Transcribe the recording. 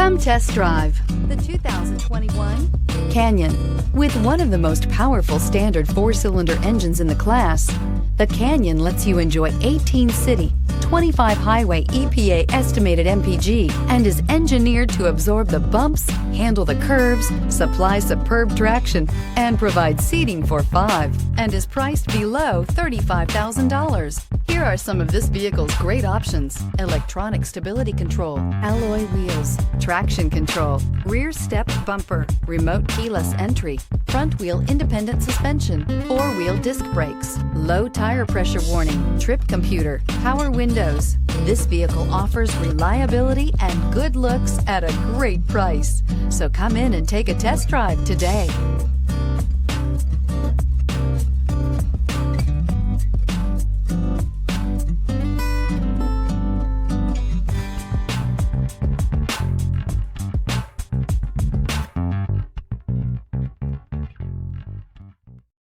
Come test drive the 2021 Canyon. With one of the most powerful standard 4-cylinder engines in the class, the Canyon lets you enjoy 18 city, 25 highway EPA estimated MPG, and is engineered to absorb the bumps, handle the curves, supply superb traction, and provide seating for 5, and is priced below $35,000. Here are some of this vehicle's great options: electronic stability control, alloy wheels, traction control, rear step bumper, remote keyless entry, front wheel independent suspension, 4-wheel disc brakes, low tire pressure warning, trip computer, power windows. This vehicle offers reliability and good looks at a great price. So come in and take a test drive today.